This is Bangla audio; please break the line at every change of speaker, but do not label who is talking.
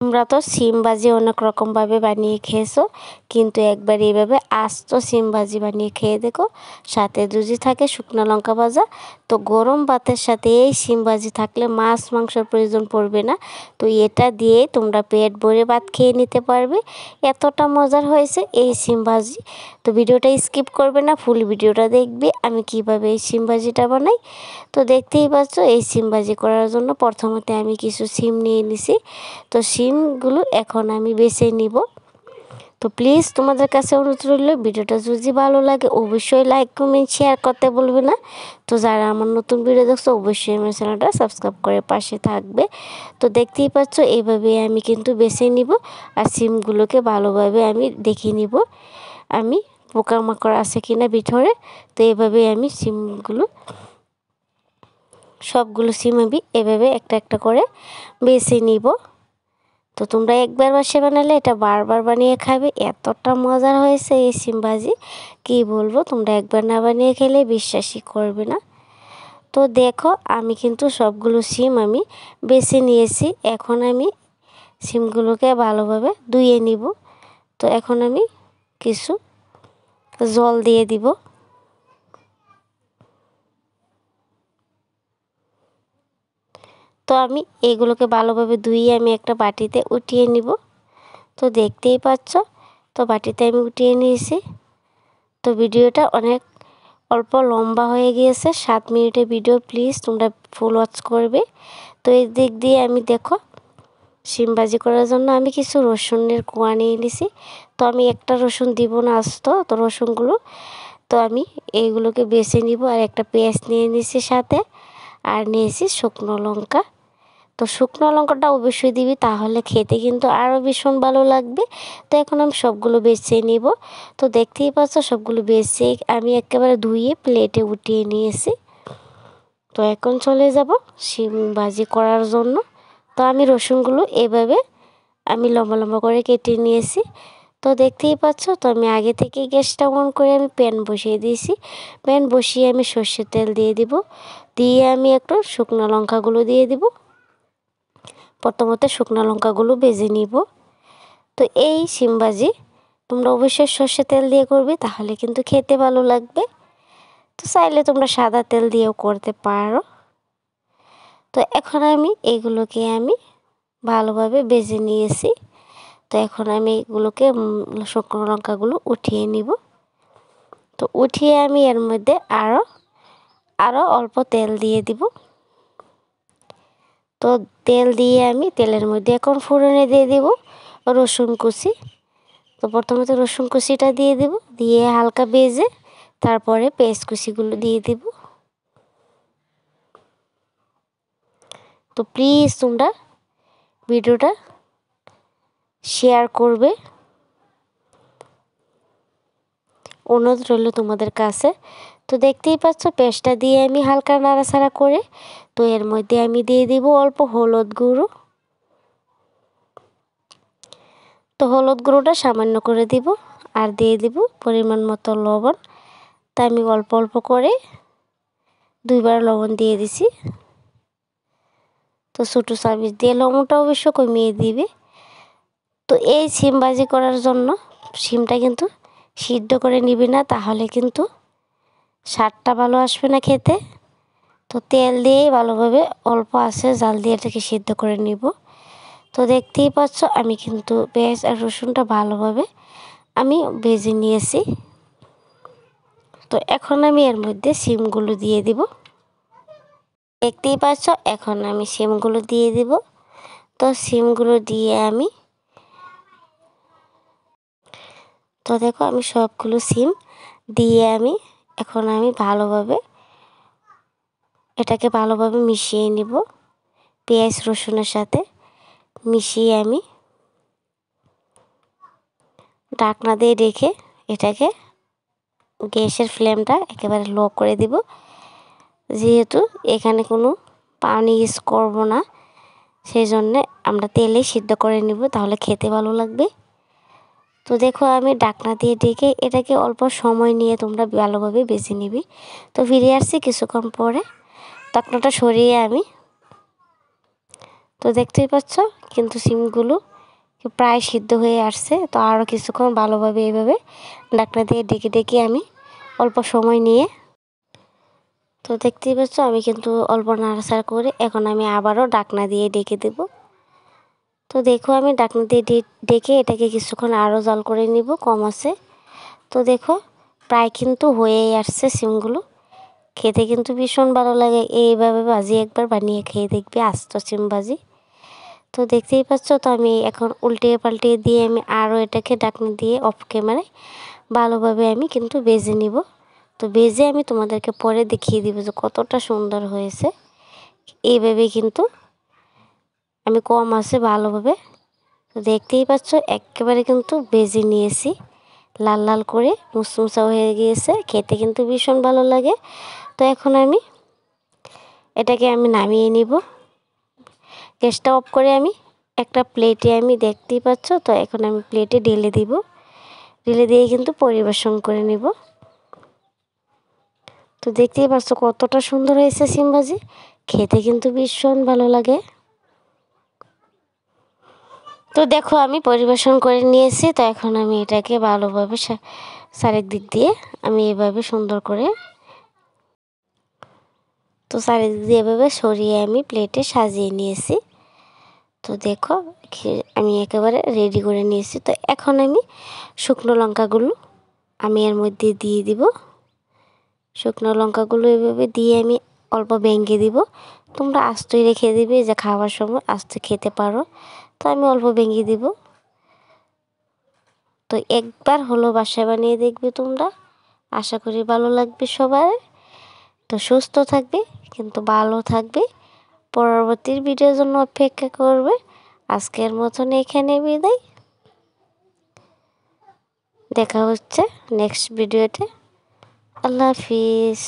তোমরা তো সিম ভাজি অনেক রকমভাবে বানিয়ে খেয়েছো, কিন্তু একবার এইভাবে আস্ত সিম ভাজি বানিয়ে খেয়ে দেখো। সাথে যদি থাকে শুকনো লঙ্কা ভাজা, তো গরম ভাতের সাথে এই সিম ভাজি থাকলে মাছ মাংসের প্রয়োজন পড়বে না। তো এটা দিয়ে তোমরা পেট ভরে ভাত খেয়ে নিতে পারবে। এতটা মজার হয়েছে এই সিম ভাজি। তো ভিডিওটা স্কিপ করবে না, ফুল ভিডিওটা দেখবে আমি কিভাবে এই সিম ভাজিটা বানাই। তো দেখতেই পাচ্ছ এই সিম ভাজি করার জন্য প্রথমতে আমি কিছু সিম নিয়ে নিছি। তো সিমগুলো এখন আমি বেছে নিব। তো প্লিজ তোমাদের কাছে অনুরোধ রইল, ভিডিওটা যদি ভালো লাগে অবশ্যই লাইক কমেন্ট শেয়ার করতে বলবে না। তো যারা আমার নতুন ভিডিও দেখছো অবশ্যই আমার চ্যানেলটা সাবস্ক্রাইব করে পাশে থাকবে। তো দেখতেই পাচ্ছ এইভাবে আমি কিন্তু বেছে নিব, আর সিমগুলোকে ভালোভাবে আমি দেখে নিব আমি পোকামাকড় আছে কিনা ভিতরে। তো এইভাবে আমি সবগুলো সিম আমি এভাবে একটা একটা করে বেছে নিব। তো তোমরা একবার বাসে বানালে এটা বারবার বানিয়ে খাবে, এতটা মজার হয়েছে এই সিম ভাজি কী বলবো। তোমরা একবার না বানিয়ে খেলে বিশ্বাসই করবে না। তো দেখো আমি কিন্তু সবগুলো সিম আমি বেছে নিয়েছি। এখন আমি সিমগুলোকে ভালোভাবে ধুয়ে নিব। তো এখন আমি কিছু জল দিয়ে দিব। তো আমি এগুলোকে ভালোভাবে ধুয়ে আমি একটা বাটিতে উঠিয়ে নিব। তো দেখতেই পাচ্ছ, তো বাটিতে আমি উঠিয়ে নিয়েছি। তো ভিডিওটা অনেক অল্প লম্বা হয়ে গিয়েছে, 7 মিনিটের ভিডিও, প্লিজ তোমরা ফুল ওয়াচ করবে। তো এই দিক দিয়ে আমি দেখো সিম ভাজি করার জন্য আমি কিছু রসুনের কোয়া নিয়ে নিছি। তো আমি একটা রসুন দিব না আস্ত, তো রসুনগুলো তো আমি এইগুলোকে বেছে নিব। আর একটা পেঁয়াজ নিয়ে নিছি সাথে, আর নিয়েছি শুকনো লঙ্কা। তো শুকনো লঙ্কাটা অবশ্যই দিবি, তাহলে খেতে কিন্তু আরও ভীষণ ভালো লাগবে। তো এখন আমি সবগুলো বেছে নিব। তো দেখতেই পাচ্ছ সবগুলো বেছে আমি একেবারে ধুয়ে প্লেটে উঠিয়ে নিয়েছি। তো এখন চলে যাব শিম ভাজি করার জন্য। তো আমি রসুনগুলো এভাবে আমি লম্বা লম্বা করে কেটে নিয়েছি। তো দেখতেই পাচ্ছ, তো আমি আগে থেকে গ্যাসটা অন করে আমি প্যান বসিয়ে দিয়েছি। প্যান বসিয়ে আমি সর্ষের তেল দিয়ে দিব, দিয়ে আমি একটু শুকনো লঙ্কাগুলো দিয়ে দিব। প্রথমত শুকনো লঙ্কাগুলো ভেজে নিব। তো এই সিম ভাজি তোমরা অবশ্যই সর্ষের তেল দিয়ে করবে, তাহলে কিন্তু খেতে ভালো লাগবে। তো চাইলে তোমরা সাদা তেল দিয়েও করতে পারো। তো এখন আমি এগুলোকে আমি ভালোভাবে ভেজে নিয়েছি। তো এখন আমি এগুলোকে শুকনো লঙ্কাগুলো উঠিয়ে নিব। তো উঠিয়ে আমি এর মধ্যে আরও অল্প তেল দিয়ে দিব। তো তেল দিয়ে আমি তেলের মধ্যে এখন ফোড়নে দিয়ে দিব রসুন কুচি। তো প্রথমে তো রসুন কুচিটা দিয়ে দেব, দিয়ে হালকা ভেজে তারপরে পেঁয়াজ কুচিগুলো দিয়ে দেব। তো প্লিজ তোমরা ভিডিওটা শেয়ার করবে, অনুরোধ রইল তোমাদের কাছে। তো দেখতেই পাচ্ছ পেঁয়াজটা দিয়ে আমি হালকা নাড়াচাড়া করে, তো এর মধ্যে আমি দিয়ে দিব অল্প হলুদ গুঁড়ো। তো হলুদ গুঁড়োটা সামান্য করে দিব, আর দিয়ে দিব পরিমাণ মতো লবণ। তা আমি অল্প অল্প করে 2বার লবণ দিয়ে দিছি। তো ছোটো চামচ দিয়ে লবণটা অবশ্য কমিয়ে দিবে। তো এই সিম ভাজি করার জন্য সিমটা কিন্তু সিদ্ধ করে নিবি না, তাহলে কিন্তু স্বাদটা ভালো আসবে না খেতে। তো তেল দিয়েই ভালোভাবে অল্প আছে জাল দিয়ে এটাকে সিদ্ধ করে নিব। তো দেখতেই পাচ্ছ আমি কিন্তু পেঁয়াজ আর রসুনটা ভালোভাবে আমি ভেজে নিয়েছি। তো এখন আমি এর মধ্যে সিমগুলো দিয়ে দিব। দেখতেই পাচ্ছ এখন আমি সিমগুলো দিয়ে দিব। তো সিমগুলো দিয়ে আমি দেখো আমি সবগুলো সিম দিয়ে আমি এখন আমি ভালোভাবে এটাকে ভালোভাবে মিশিয়ে নিব। পেঁয়াজ রসুনের সাথে মিশিয়ে আমি ঢাকনা দিয়ে রেখে এটাকে গ্যাসের ফ্লেমটা একেবারে লো করে দিব, যেহেতু এখানে কোনো পানি ইউজ করব না, সেই জন্যে আমরা তেলেই সিদ্ধ করে নিব, তাহলে খেতে ভালো লাগবে। তো দেখো আমি ঢাকনা দিয়ে ঢেকে এটাকে অল্প সময় নিয়ে তোমরা ভালোভাবে ভেজে নিবি। তো ফিরে আসছি কিছুক্ষণ পরে, ঢাকনাটা সরিয়ে আমি তো দেখতেই পাচ্ছ কিন্তু সিমগুলো প্রায় সিদ্ধ হয়ে আসছে। তো আরও কিছুক্ষণ ভালোভাবে এইভাবে ঢাকনা দিয়ে ডেকে ডেকে আমি অল্প সময় নিয়ে, তো দেখতেই পাচ্ছ আমি কিন্তু অল্প নাড়াচাড়া করে এখন আমি আবারও ঢাকনা দিয়ে ডেকে দেব। তো দেখো আমি ঢাকনা দিয়ে ডেকে এটাকে কিছুক্ষণ আরও জাল করে নিব কম আছে। তো দেখো প্রায় কিন্তু হয়েই আসছে সিমগুলো। খেতে কিন্তু ভীষণ ভালো লাগে। এইভাবে ভাজি একবার বানিয়ে খেয়ে দেখবে, আস্ত সিম ভাজি। তো দেখতেই পাচ্ছ, তো আমি এখন উল্টিয়ে পাল্টিয়ে দিয়ে আমি আরও এটাকে ঢাকনা দিয়ে অফ ক্যামেরায় ভালোভাবে আমি কিন্তু ভেজে নিব। তো ভেজে আমি তোমাদেরকে পরে দেখিয়ে দিব যে কতটা সুন্দর হয়েছে। এইভাবে কিন্তু আমি কম আছে ভালোভাবে, তো দেখতেই পাচ্ছ একেবারে কিন্তু ভেজে নিয়েছি, লাল লাল করে মুসমুসা হয়ে গিয়েছে। খেতে কিন্তু ভীষণ ভালো লাগে। তো এখন আমি এটাকে নামিয়ে নিব। গ্যাসটা অফ করে আমি একটা প্লেটে আমি দেখতেই পাচ্ছ, তো এখন আমি প্লেটে ঢেলে দিব। ঢেলে দিয়ে কিন্তু পরিবেশন করে নিব। তো দেখতেই পাচ্ছ কতটা সুন্দর হয়েছে সিম ভাজি। খেতে কিন্তু ভীষণ ভালো লাগে। তো দেখো আমি পরিবেশন করে নিয়েছি। তো এখন আমি এটাকে ভালোভাবে চারিদিক দিয়ে আমি এভাবে সুন্দর করে, তো চারিদিক দিয়ে এভাবে সরিয়ে আমি প্লেটে সাজিয়ে নিয়েছি। তো দেখো আমি একেবারে রেডি করে নিয়েছি। তো এখন আমি শুকনো লঙ্কাগুলো আমি এর মধ্যে দিয়ে দিব। শুকনো লঙ্কাগুলো এভাবে দিয়ে আমি অল্প ভেঙে দিব। তোমরা আস্তই রেখে দিবে, যে খাওয়ার সময় আস্ত খেতে পারো। তো আমি অল্প ভেঙে দিব। তো একবার হলো বাসায় বানিয়ে দেখবে তোমরা, আশা করি ভালো লাগবে সবার। তো সুস্থ থাকবে কিন্তু ভালো থাকবে, পরবর্তী ভিডিওর জন্য অপেক্ষা করবে। আজকের মতন এখানে বিদায়, দেখা হচ্ছে নেক্সট ভিডিওতে। আল্লাহ হাফিজ।